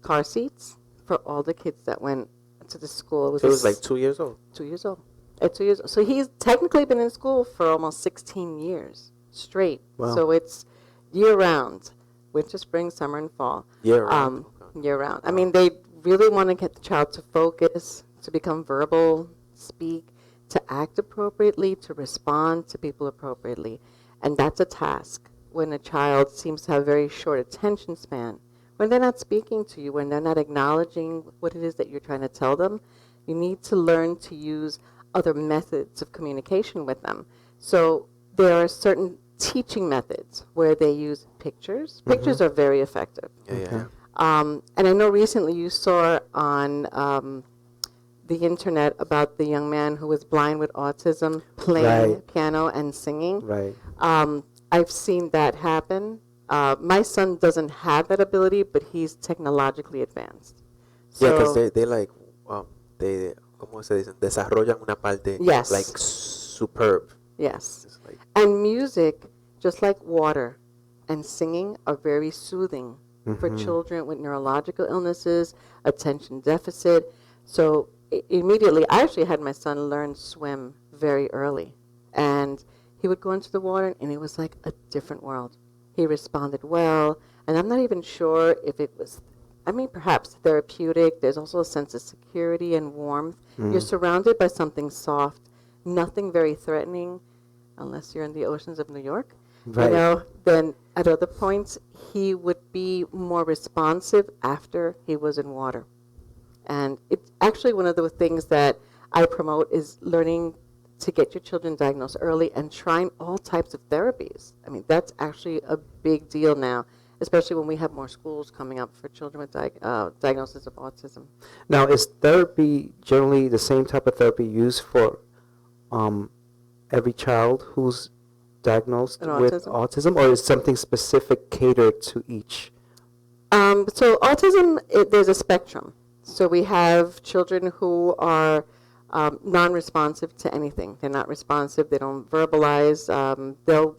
car seats for all the kids that went to the school. He was like 2 years old. 2 years old. At 2 years old. So he's technically been in school for almost 16 years straight. Wow. So it's year round, winter, spring, summer, and fall. Year round. Year round. I mean, they really want to get the child to focus, to become verbal, speak, to act appropriately, to respond to people appropriately. And that's a task when a child seems to have very short attention span. When they're not speaking to you, when they're not acknowledging what it is that you're trying to tell them, you need to learn to use other methods of communication with them. So there are certain teaching methods where they use pictures. Pictures are very effective. Yeah. And I know recently you saw on the internet about the young man who was blind with autism playing Right. piano and singing. Right. I've seen that happen. My son doesn't have that ability, but he's technologically advanced. Yeah, because they like, they, ¿cómo se dice? Desarrollan una parte Yes. like superb. Yes. It's like, And music, just like water and singing, are very soothing for children with neurological illnesses, attention deficit. So immediately, I actually had my son learn swim very early. And he would go into the water, and it was like a different world. He responded well. And I'm not even sure if it was, I mean, perhaps therapeutic. There's also a sense of security and warmth. You're surrounded by something soft, nothing very threatening, unless you're in the oceans of New York. Right. You know, then at other points, he would be more responsive after he was in water. And it's actually one of the things that I promote is learning to get your children diagnosed early and trying all types of therapies. I mean, that's actually a big deal now, especially when we have more schools coming up for children with diagnosis of autism. Now, is therapy generally the same type of therapy used for every child who's diagnosed with autism, or is something specific catered to each? So autism, there's a spectrum. So we have children who are non-responsive to anything. They're not responsive. They don't verbalize. They'll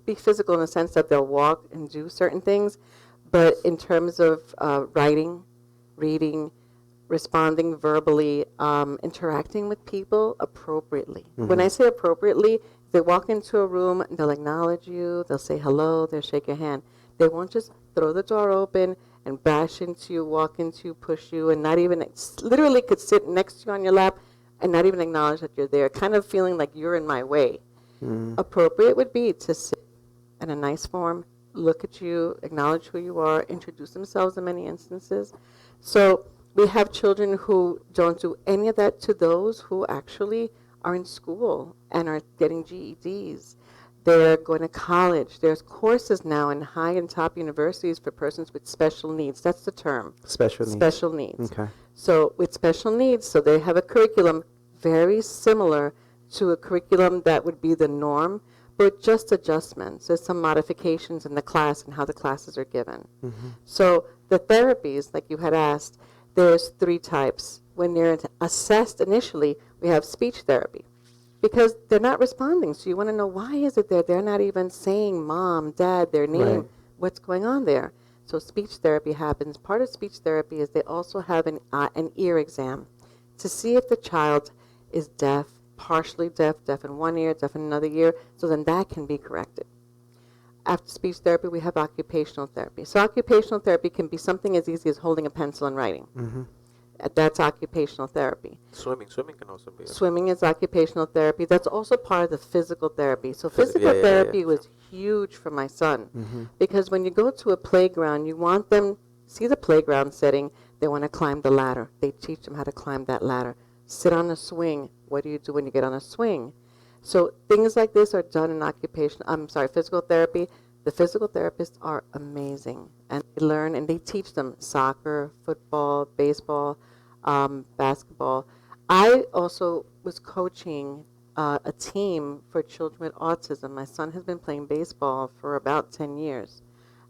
be physical in the sense that they'll walk and do certain things, but in terms of writing, reading, responding verbally, interacting with people appropriately. When I say appropriately, they walk into a room, they'll acknowledge you, they'll say hello, they'll shake your hand. They won't just throw the door open and bash into you, walk into you, push you, and not even, literally could sit next to you on your lap and not even acknowledge that you're there, kind of feeling like you're in my way. Appropriate would be to sit in a nice form, look at you, acknowledge who you are, introduce themselves in many instances. So we have children who don't do any of that to those who actually are in school and are getting GEDs. They're going to college. There's courses now in high and top universities for persons with special needs. That's the term. Special needs. Special needs. Okay. So with special needs, so they have a curriculum very similar to a curriculum that would be the norm, but just adjustments. There's some modifications in the class and how the classes are given. So the therapies, like you had asked, there's 3 types. When they're assessed initially, we have speech therapy because they're not responding. So you want to know, why is it that they're not even saying mom, dad, their name, Right. what's going on there? So speech therapy happens. Part of speech therapy is they also have an ear exam to see if the child is deaf, partially deaf, deaf in one ear, deaf in another ear, so then that can be corrected. After speech therapy, we have occupational therapy. So occupational therapy can be something as easy as holding a pencil and writing. That's occupational therapy. Swimming can also be. Swimming is occupational therapy. That's also part of the physical therapy. So physical therapy was huge for my son because when you go to a playground, you want them, see the playground setting, they want to climb the ladder. They teach them how to climb that ladder. Sit on a swing. What do you do when you get on a swing? So things like this are done in physical therapy. The physical therapists are amazing, and they learn and they teach them soccer, football, baseball, basketball. I also was coaching a team for children with autism. My son has been playing baseball for about 10 years,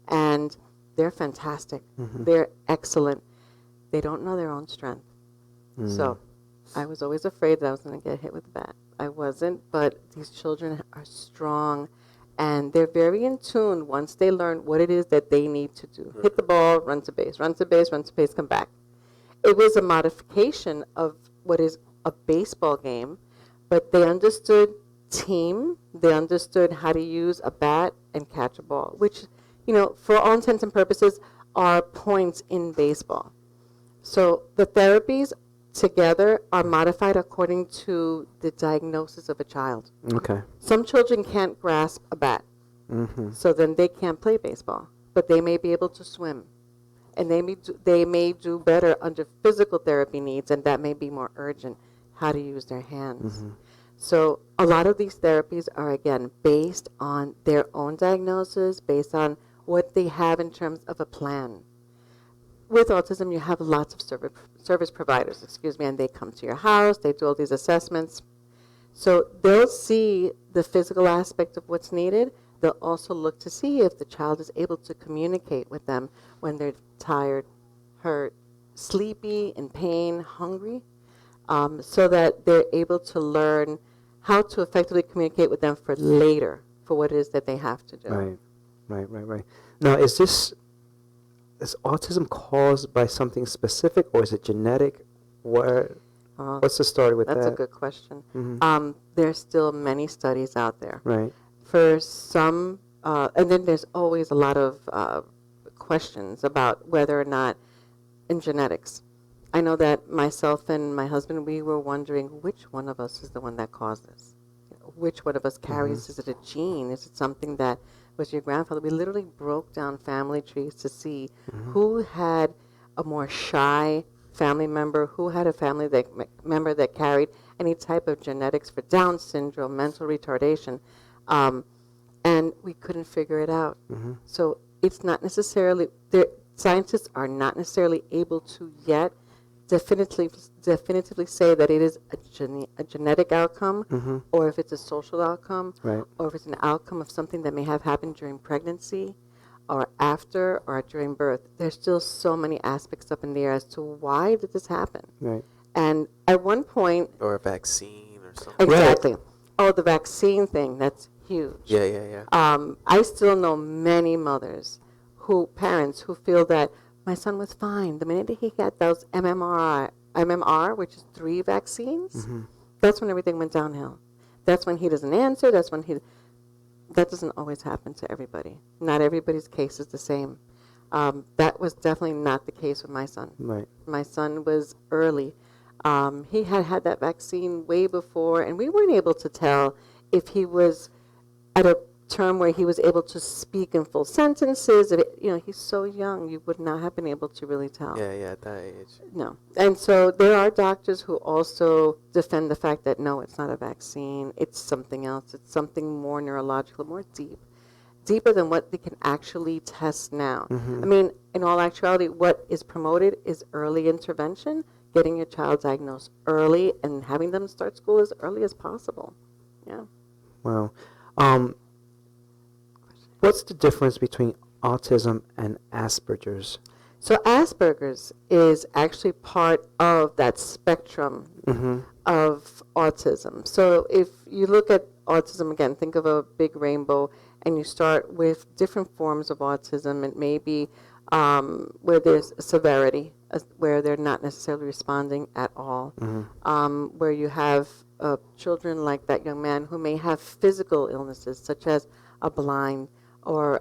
and they're fantastic. They're excellent. They don't know their own strength. So I was always afraid that I was going to get hit with a bat. I wasn't, but these children are strong, and they're very in tune once they learn what it is that they need to do. Hit the ball, run to base, run to base, run to base, come back. It was a modification of what is a baseball game, but they understood team. They understood how to use a bat and catch a ball, which, for all intents and purposes, are points in baseball. So the therapies together are modified according to the diagnosis of a child. Okay. Some children can't grasp a bat, so then they can't play baseball, but they may be able to swim. And they may do better under physical therapy needs, and that may be more urgent, how to use their hands. So a lot of these therapies are, again, based on their own diagnosis, based on what they have in terms of a plan. With autism, you have lots of service providers, and they come to your house, they do all these assessments. So they'll see the physical aspect of what's needed. They'll also look to see if the child is able to communicate with them when they're tired, hurt, sleepy, in pain, hungry, so that they're able to learn how to effectively communicate with them for later, for what it is that they have to do. Right. Now, is autism caused by something specific, or is it genetic? What's the story with that? That's a good question. There's still many studies out there. Right. For some, and then there's always a lot of questions about whether or not in genetics. I know that myself and my husband, we were wondering which one of us is the one that caused this. Which one of us carries? Is it a gene? Is it something that was your grandfather? We literally broke down family trees to see who had a more shy family member, who had a family member that carried any type of genetics for Down syndrome, mental retardation, and we couldn't figure it out. So it's not necessarily, scientists are not necessarily able to yet definitively say that it is a genetic outcome, or if it's a social outcome, or if it's an outcome of something that may have happened during pregnancy, or after, or during birth. There's still so many aspects up in the air as to why did this happen. And at one point, or a vaccine or something. Exactly. Oh, the vaccine thing, that's huge. Yeah. I still know many mothers, parents who feel that my son was fine. The minute he got those MMR, which is 3 vaccines, that's when everything went downhill. That's when he doesn't answer. That doesn't always happen to everybody. Not everybody's case is the same. That was definitely not the case with my son. My son was early. He had that vaccine way before, and we weren't able to tell if he was at a term where he was able to speak in full sentences. He's so young, you would not have been able to really tell. Yeah, at that age. No. And so there are doctors who also defend the fact that, no, it's not a vaccine, it's something else, it's something more neurological, more deeper than what they can actually test now. I mean, in all actuality, what is promoted is early intervention, getting your child diagnosed early and having them start school as early as possible. Yeah. Wow. What's the difference between autism and Asperger's? So Asperger's is actually part of that spectrum of autism. So if you look at autism, again, think of a big rainbow, and you start with different forms of autism. It may be where there's severity, where they're not necessarily responding at all, where you have children like that young man who may have physical illnesses, such as a blind, or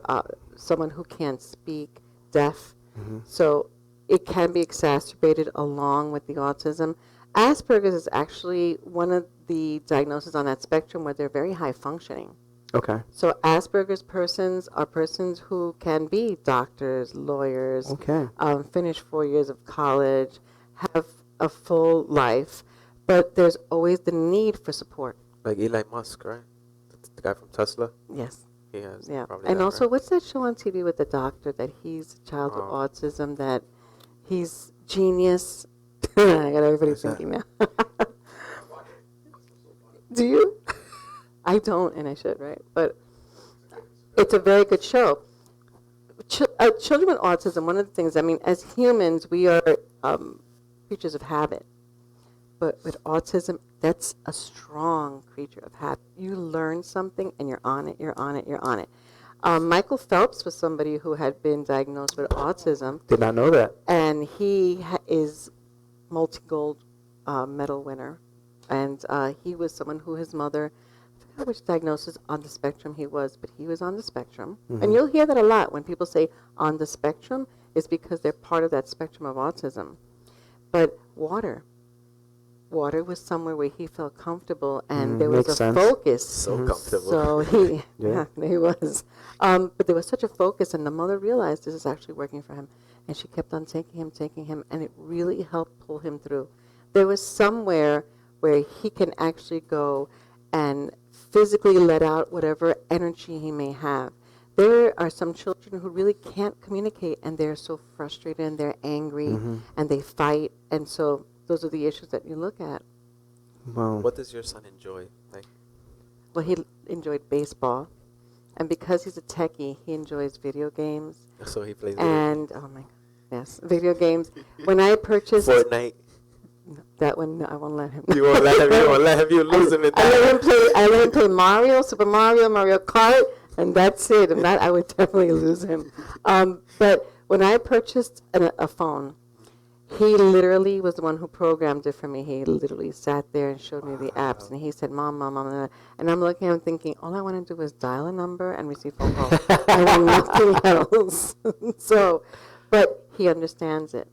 someone who can't speak, deaf. So it can be exacerbated along with the autism. Asperger's is actually one of the diagnoses on that spectrum where they're very high functioning. Okay. So Asperger's persons are persons who can be doctors, lawyers, finish 4 years of college, have a full life, but there's always the need for support. Like Elon Musk, right? The guy from Tesla? Yes. Yeah. And also, what's that show on TV with the doctor that he's a child with autism, that he's genius? I got everybody thinking now. Do you? I don't, and I should, right? But it's a very good show. Children with autism, one of the things, I mean, as humans, we are creatures of habit. But with autism, that's a strong creature of habit. You learn something, and you're on it, you're on it, you're on it. Michael Phelps was somebody who had been diagnosed with autism. Did not know that. And he is multi-gold medal winner. And he was someone who his mother, I forgot which diagnosis on the spectrum he was, but he was on the spectrum. And you'll hear that a lot when people say on the spectrum, is because they're part of that spectrum of autism. But water was somewhere where he felt comfortable, and there was a focus. So comfortable. So he was. But there was such a focus, and the mother realized this is actually working for him. And she kept on taking him, and it really helped pull him through. There was somewhere where he can actually go and physically let out whatever energy he may have. There are some children who really can't communicate, and they're so frustrated, and they're angry, and they fight, and so those are the issues that you look at. Wow. What does your son enjoy? Well, he enjoyed baseball, and because he's a techie, he enjoys video games. So he plays video games. When I purchased Fortnite. That one, no, I won't let him. You won't let him. You won't let him. You lose him in that. I let him play Mario, Super Mario, Mario Kart, and that's it. And that I would definitely lose him. But when I purchased a phone, He literally was the one who programmed it for me. He literally sat there and showed me the apps, and he said, "Mom, Mom, Mom," and I'm looking at him thinking, all I want to do is dial a number and receive phone calls. I want nothing else. So, but he understands it,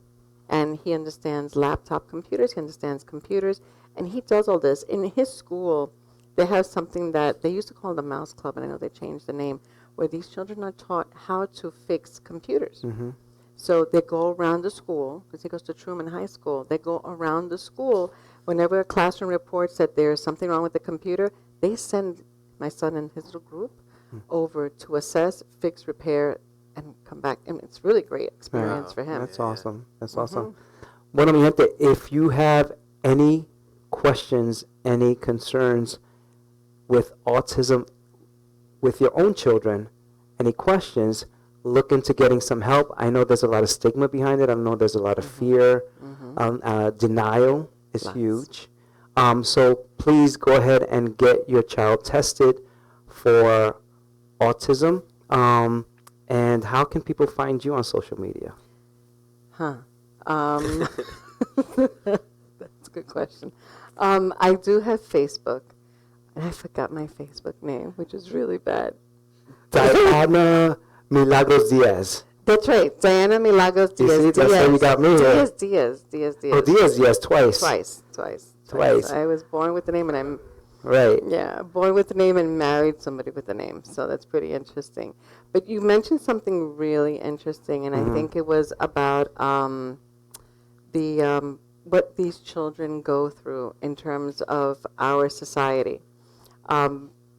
and he understands laptop computers. He understands computers, and he does all this. In his school, they have something that they used to call the Mouse Club, and I know they changed the name, where these children are taught how to fix computers. Mm-hmm. So they go around the school, because he goes to Truman High School. They go around the school. Whenever a classroom reports that there's something wrong with the computer, they send my son and his little group over to assess, fix, repair, and come back. And it's really great experience for him. That's awesome. That's awesome. Bueno, mi gente, if you have any questions, any concerns with autism, with your own children, any questions, look into getting some help. I know there's a lot of stigma behind it. I know there's a lot of fear. Denial is huge. So please go ahead and get your child tested for autism. And how can people find you on social media? That's a good question. I do have Facebook, and I forgot my Facebook name, which is really bad. Diana Milagros Diaz. That's right, Diana Milagros Diaz. You see, that's how you got me here. Diaz. Oh, Diaz, yes, twice. Twice. I was born with the name, and I'm born with the name and married somebody with the name. So that's pretty interesting. But you mentioned something really interesting, and I think it was about what these children go through in terms of our society.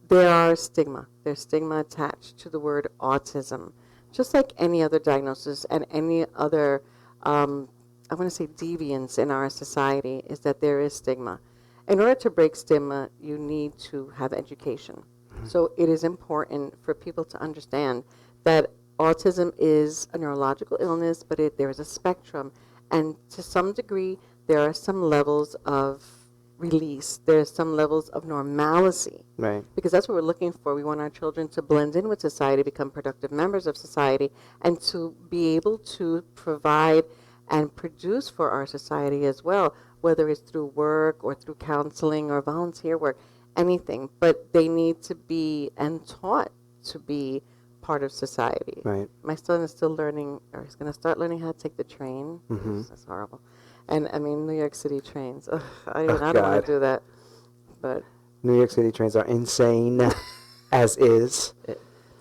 There are stigma. There's stigma attached to the word autism, just like any other diagnosis and any other, I want to say deviance in our society, is that there is stigma. In order to break stigma, you need to have education. So it is important for people to understand that autism is a neurological illness, but there is a spectrum. And to some degree, there are some levels of release. There's some levels of normalcy. Right. Because that's what we're looking for. We want our children to blend in with society, become productive members of society, and to be able to provide and produce for our society as well, whether it's through work or through counseling or volunteer work, anything. But they need to be and taught to be part of society. Right. My son is still learning, or he's going to start learning how to take the train. That's horrible. And I mean, New York City trains. Ugh, I don't want to do that. But New York City trains are insane, as is.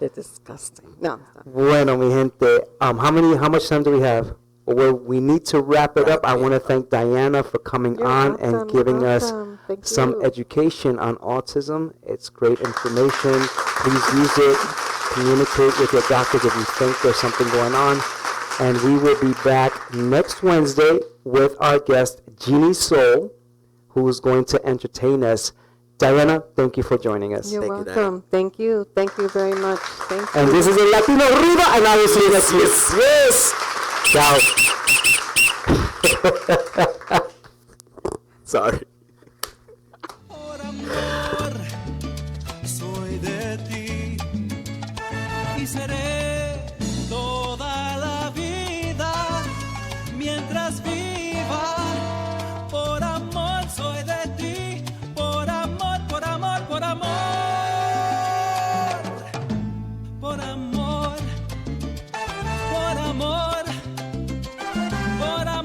They're disgusting. No. Bueno, mi gente, how much time do we have? Well, we need to wrap it up. I want to thank Diana for coming on and giving us some education on autism. It's great information. Please use it. Communicate with your doctors if you think there's something going on. And we will be back next Wednesday with our guest, Jeannie Soul, who is going to entertain us. Diana, thank you for joining us. You're welcome. Thank you. Thank you very much. Thank you. And this is a Latino Ruido, and I will see you next week. Yes. Ciao. Sorry.